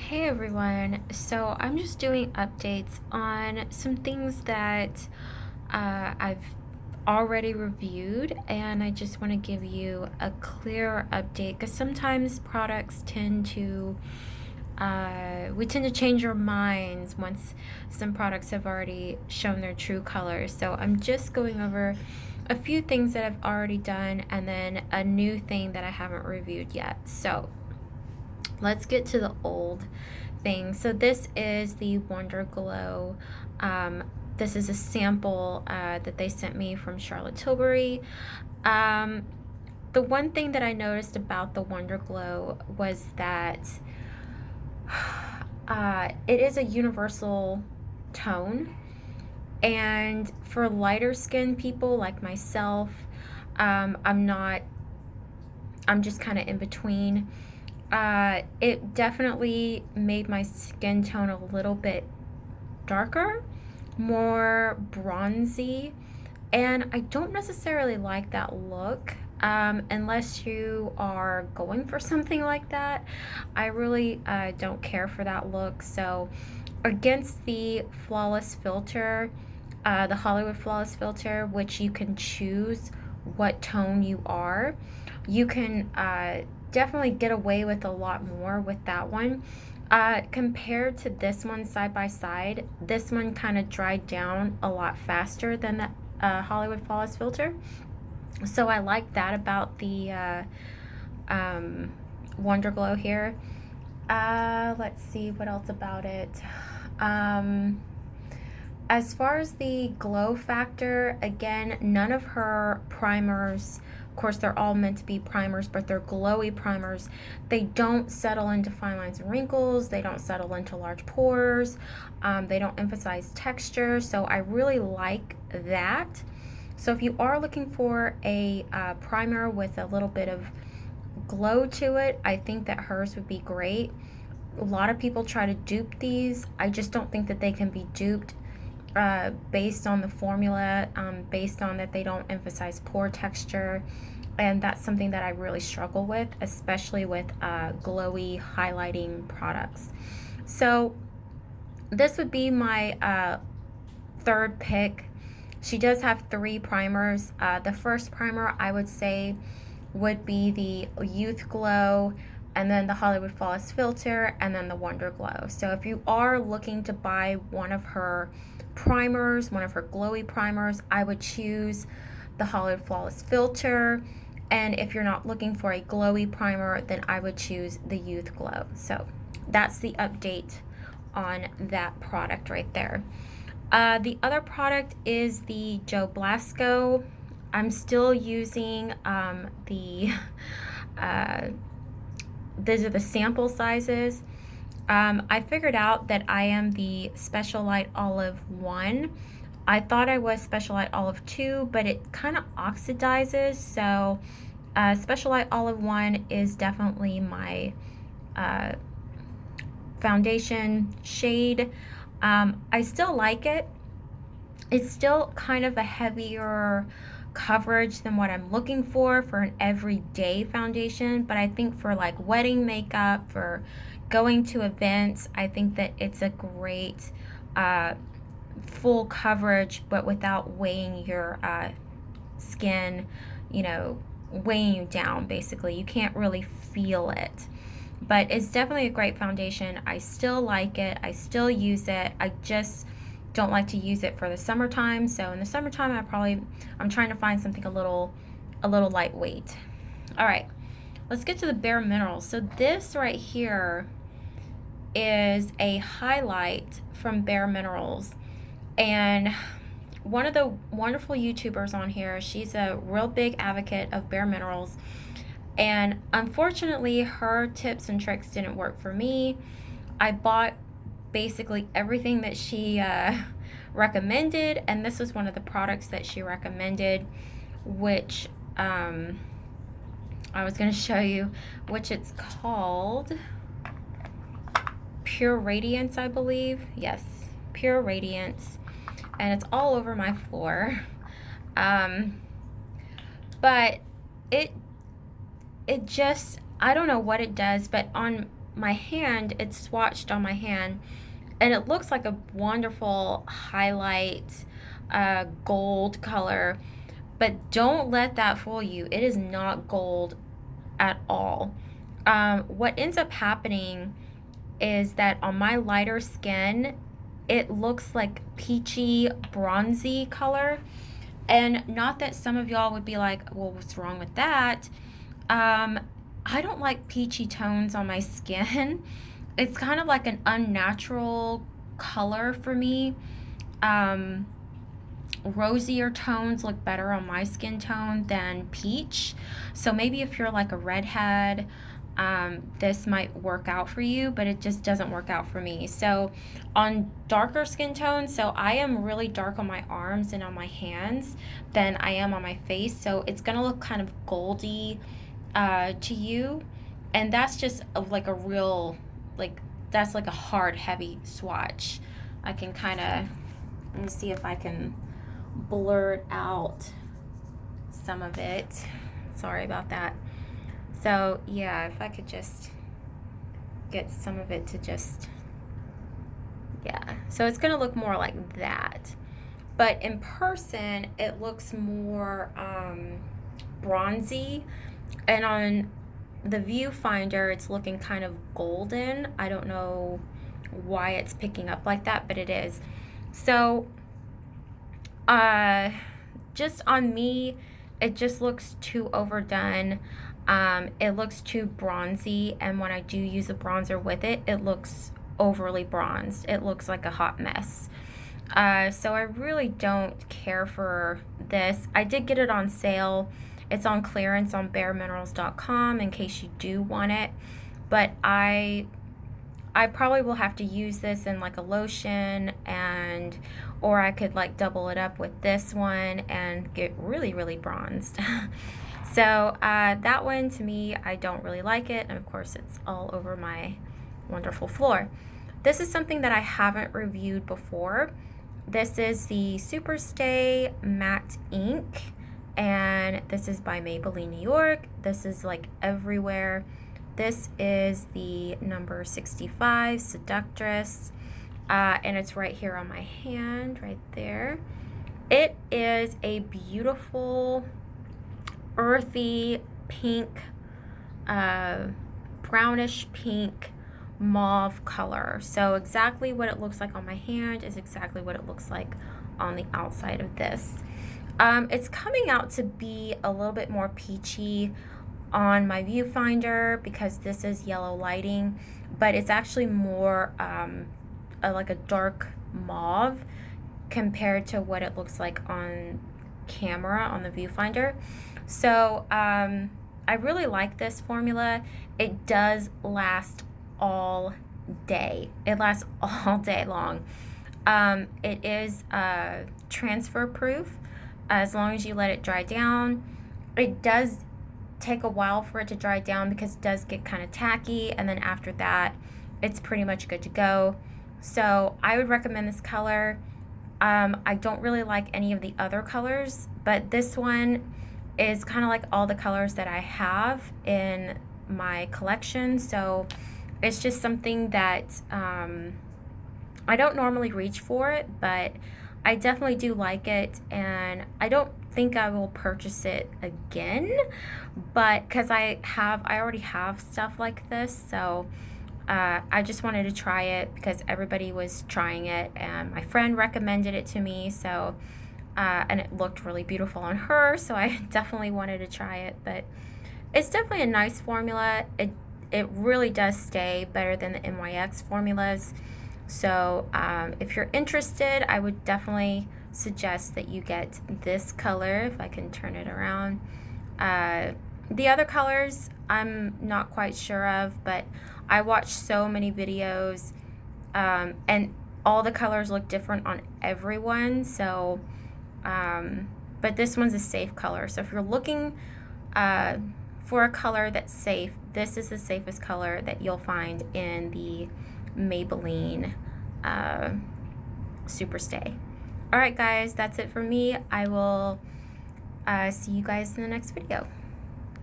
Hey everyone, so I'm just doing updates on some things that I've already reviewed, and I just want to give you a clearer update because sometimes products tend to, we tend to change our minds once some products have already shown their true colors. So I'm just going over a few things that I've already done and then a new thing that I haven't reviewed yet. So let's get to the old thing. So this is the Wonder Glow. This is a sample that they sent me from Charlotte Tilbury. The one thing that I noticed about the Wonder Glow was that it is a universal tone, and for lighter skinned people like myself, I'm just kind of in between. It definitely made my skin tone a little bit darker, more bronzy, and I don't necessarily like that look unless you are going for something like that. I really don't care for that look. So, against the Flawless filter, the Hollywood Flawless filter, which you can choose what tone you are, you can definitely get away with a lot more with that one. Compared to this one side by side, this one kind of dried down a lot faster than the Hollywood Flawless filter. So I like that about the Wonder Glow here. Let's see what else about it. Um, as far as the glow factor, again, none of her primers, of course, they're all meant to be primers, but they're glowy primers. They don't settle into fine lines and wrinkles. They don't settle into large pores. They don't emphasize texture. So I really like that. So if you are looking for a primer with a little bit of glow to it, I think that hers would be great. A lot of people try to dupe these. I just don't think that they can be duped based on the formula, based on that they don't emphasize pore texture. And that's something that I really struggle with, especially with glowy highlighting products. So this would be my third pick. She does have three primers. The first primer I would say would be the Youth Glow, and then the Hollywood Flawless filter, and then the Wonder Glow. So if you are looking to buy one of her primers, one of her glowy primers, I would choose the Hollywood Flawless filter. And if you're not looking for a glowy primer, then I would choose the Youth Glow. So that's the update on that product right there. The other product is the Joe Blasco. I'm still using the these are the sample sizes. I figured out that I am the Special Light Olive 1. I thought I was Special Light Olive 2, but it kind of oxidizes. So Special Light Olive 1 is definitely my foundation shade. I still like it. It's still kind of a heavier coverage than what I'm looking for an everyday foundation, but I think for like wedding makeup, for going to events, I think that it's a great full coverage, but without weighing your skin, you know, weighing you down basically. You can't really feel it. But it's definitely a great foundation. I still like it. I still use it. I just don't like to use it for the summertime. So in the summertime, I'm trying to find something a little lightweight. All right, let's get to the Bareminerals. So this right here is a highlight from Bareminerals, and one of the wonderful YouTubers on here, she's a real big advocate of Bareminerals, and unfortunately her tips and tricks didn't work for me. I bought basically everything that she recommended, and this was one of the products that she recommended, which I was going to show you, which it's called Pure Radiance, I believe. Yes, Pure Radiance, and it's all over my floor. But it just, I don't know what it does, but on my hand, it's swatched on my hand, and it looks like a wonderful highlight gold color, but don't let that fool you. It is not gold at all. What ends up happening is that on my lighter skin, it looks like peachy, bronzy color. And not that some of y'all would be like, well, what's wrong with that? I don't like peachy tones on my skin. It's kind of like an unnatural color for me. Rosier tones look better on my skin tone than peach. So maybe if you're like a redhead, this might work out for you, but it just doesn't work out for me. So on darker skin tones, so I am really dark on my arms and on my hands than I am on my face. So it's gonna look kind of goldy to you. And that's just like a real, like, that's like a hard, heavy swatch. I can kind of, let me see if I can blurt out some of it. Sorry about that. So yeah, if I could just get some of it to just, yeah. So it's gonna look more like that. But in person, it looks more bronzy. And on the viewfinder, it's looking kind of golden. I don't know why it's picking up like that, but it is. So just on me, it just looks too overdone. It looks too bronzy, and when I do use a bronzer with it, it looks overly bronzed. It looks like a hot mess. So I really don't care for this. I did get it on sale. It's on clearance on Bareminerals.com in case you do want it. But I probably will have to use this in like a lotion, and or I could like double it up with this one and get really, really bronzed. So that one, to me, I don't really like it. And of course, it's all over my wonderful floor. This is something that I haven't reviewed before. This is the Superstay Matte Ink, and this is by Maybelline New York. This is like everywhere. This is the number 65 Seductress, and it's right here on my hand, right there. It is a beautiful, earthy pink, brownish pink, mauve color. So exactly what it looks like on my hand is exactly what it looks like on the outside of this. It's coming out to be a little bit more peachy on my viewfinder because this is yellow lighting, but it's actually more like a dark mauve compared to what it looks like on camera on the viewfinder. So I really like this formula. It does last all day. It lasts all day long. It is transfer proof as long as you let it dry down. It does take a while for it to dry down because it does get kind of tacky, and then after that it's pretty much good to go. So I would recommend this color. I don't really like any of the other colors, but this one is kind of like all the colors that I have in my collection. So it's just something that I don't normally reach for it, but I definitely do like it, and I don't think I will purchase it again, but because I already have stuff like this, so I just wanted to try it because everybody was trying it, and my friend recommended it to me, so and it looked really beautiful on her, so I definitely wanted to try it. But it's definitely a nice formula. It really does stay better than the NYX formulas. So if you're interested, I would definitely suggest that you get this color, if I can turn it around. The other colors I'm not quite sure of, but I watched so many videos, and all the colors look different on everyone. So but this one's a safe color. So if you're looking for a color that's safe, this is the safest color that you'll find in the Maybelline Superstay. All right, guys, that's it for me. I will see you guys in the next video.